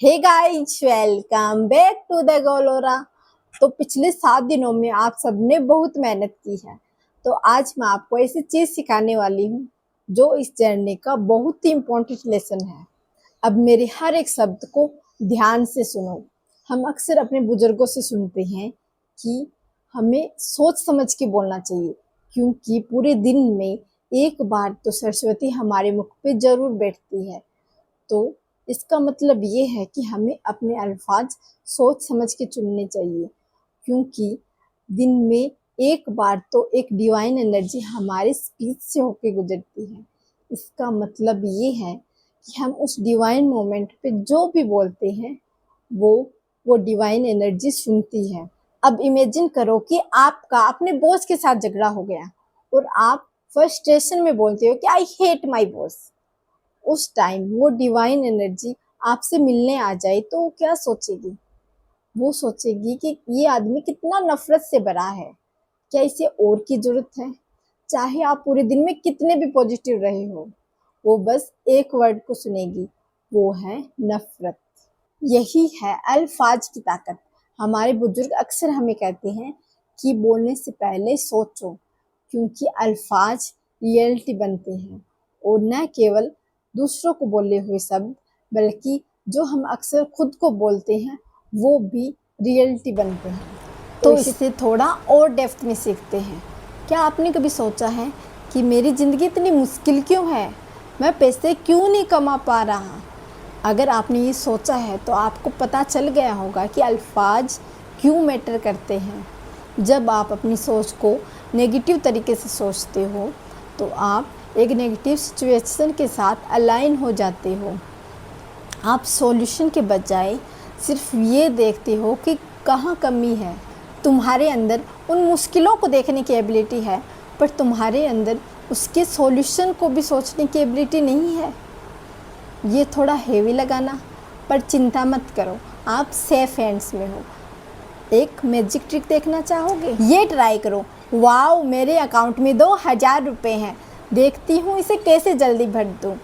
Hey guys, welcome back to the गोलोरा। तो पिछले 7 दिनों में आप सबने बहुत मेहनत की है। तो आज मैं आपको ऐसी चीज सिखाने वाली हूँ जो इस जर्नी का बहुत ही इम्पोर्टेंट लेसन है। अब मेरे हर एक शब्द को ध्यान से सुनो। हम अक्सर अपने बुजुर्गों से सुनते हैं कि हमें सोच समझ के बोलना चाहिए, क्योंकि पूरे दिन में एक बार तो सरस्वती हमारे मुख पे जरूर बैठती है। तो इसका मतलब ये है कि हमें अपने अल्फाज सोच समझ के चुनने चाहिए, क्योंकि दिन में एक बार तो एक डिवाइन एनर्जी हमारे स्पीच से होके गुजरती है। इसका मतलब ये है कि हम उस डिवाइन मोमेंट पे जो भी बोलते हैं वो डिवाइन एनर्जी सुनती है। अब इमेजिन करो कि आपका अपने बॉस के साथ झगड़ा हो गया और आप फ्रस्ट्रेशन में बोलते हो कि आई हेट माई बॉस। उस टाइम वो डिवाइन एनर्जी आपसे मिलने आ जाए तो वो क्या सोचेगी? वो सोचेगी कि ये आदमी कितना नफरत से भरा है, क्या इसे और की जरूरत है? चाहे आप पूरे दिन में कितने भी पॉजिटिव रहे हो, वो बस एक वर्ड को सुनेगी, वो है नफरत। यही है अल्फाज की ताकत। हमारे बुजुर्ग अक्सर हमें कहते हैं कि बोलने से पहले सोचो, क्योंकि अल्फाज रियलिटी बनते हैं, और न केवल दूसरों को बोले हुए शब्द, बल्कि जो हम अक्सर खुद को बोलते हैं वो भी रियलिटी बनते हैं। तो इसे थोड़ा और डेप्थ में सीखते हैं। क्या आपने कभी सोचा है कि मेरी ज़िंदगी इतनी मुश्किल क्यों है, मैं पैसे क्यों नहीं कमा पा रहा? अगर आपने ये सोचा है तो आपको पता चल गया होगा कि अल्फाज क्यों मैटर करते हैं। जब आप अपनी सोच को नेगेटिव तरीके से सोचते हो तो आप एक नेगेटिव सिचुएशन के साथ अलाइन हो जाते हो। आप सॉल्यूशन के बजाय सिर्फ ये देखते हो कि कहाँ कमी है। तुम्हारे अंदर उन मुश्किलों को देखने की एबिलिटी है, पर तुम्हारे अंदर उसके सॉल्यूशन को भी सोचने की एबिलिटी नहीं है। ये थोड़ा हेवी लगाना, पर चिंता मत करो, आप सेफ हैंड्स में हो। एक मैजिक ट्रिक देखना चाहोगे? ये ट्राई करो। वाओ, मेरे अकाउंट में 2000 रुपये हैं, देखती हूँ इसे कैसे जल्दी भर दूँ।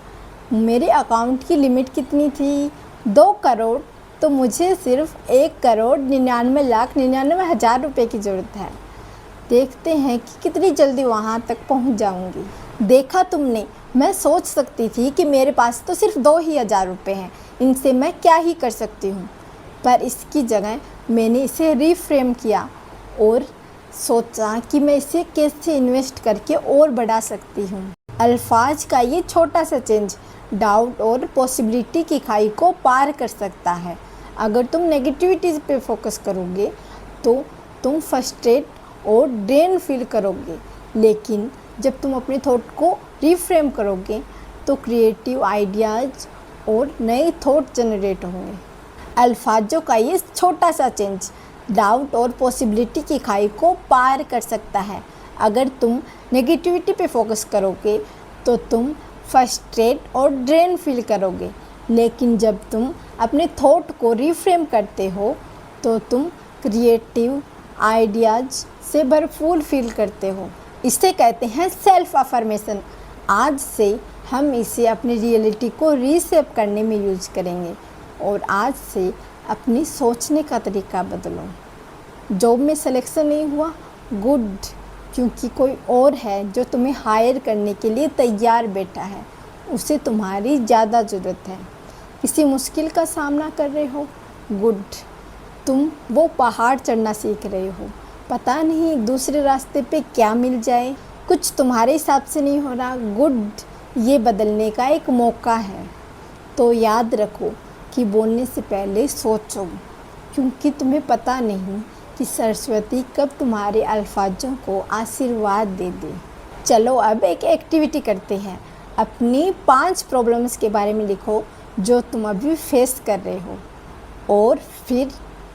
मेरे अकाउंट की लिमिट कितनी थी? 2 करोड़। तो मुझे सिर्फ 1,99,99,99,000 रुपये की ज़रूरत है। देखते हैं कि कितनी जल्दी वहाँ तक पहुँच जाऊँगी। देखा तुमने, मैं सोच सकती थी कि मेरे पास तो सिर्फ 2,000 रुपये हैं, इनसे मैं क्या ही कर सकती हूँ। पर इसकी जगह मैंने इसे रीफ्रेम किया और सोचा कि मैं इसे कैसे इन्वेस्ट करके और बढ़ा सकती हूँ। अल्फाज का ये छोटा सा चेंज डाउट और पॉसिबिलिटी की खाई को पार कर सकता है। अगर तुम नेगेटिविटी पे फोकस करोगे तो तुम फ्रस्ट्रेट और ड्रेन फील करोगे, लेकिन जब तुम अपने थॉट को रीफ्रेम करोगे तो क्रिएटिव आइडियाज़ और नए थॉट जनरेट होंगे। अल्फाजों का ये छोटा सा चेंज डाउट और पॉसिबिलिटी की खाई को पार कर सकता है। अगर तुम नेगेटिविटी पे फोकस करोगे तो तुम फ्रस्ट्रेट और ड्रेन फील करोगे, लेकिन जब तुम अपने थॉट को रीफ्रेम करते हो तो तुम क्रिएटिव आइडियाज़ से भरपूर फील करते हो। इसे कहते हैं सेल्फ अफर्मेशन। आज से हम इसे अपनी रियलिटी को रीसेप करने में यूज करेंगे, और आज से अपनी सोचने का तरीका बदलो। जॉब में सिलेक्शन नहीं हुआ? गुड, क्योंकि कोई और है जो तुम्हें हायर करने के लिए तैयार बैठा है, उसे तुम्हारी ज़्यादा ज़रूरत है। किसी मुश्किल का सामना कर रहे हो? गुड, तुम वो पहाड़ चढ़ना सीख रहे हो, पता नहीं दूसरे रास्ते पे क्या मिल जाए। कुछ तुम्हारे हिसाब से नहीं हो रहा? गुड, ये बदलने का एक मौका है। तो याद रखो कि बोलने से पहले सोचो, क्योंकि तुम्हें पता नहीं कि सरस्वती कब तुम्हारे अल्फाजों को आशीर्वाद दे दे। चलो अब एक एक्टिविटी करते हैं। अपनी 5 प्रॉब्लम्स के बारे में लिखो जो तुम अभी फेस कर रहे हो, और फिर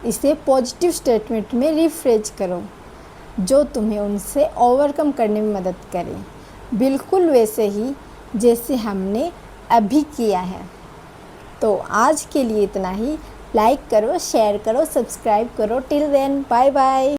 इसे पॉजिटिव स्टेटमेंट में रिफ्रेज करो जो तुम्हें उनसे ओवरकम करने में मदद करे, बिल्कुल वैसे ही जैसे हमने अभी किया है। तो आज के लिए इतना ही। लाइक करो, शेयर करो, सब्सक्राइब करो। Till then, bye bye.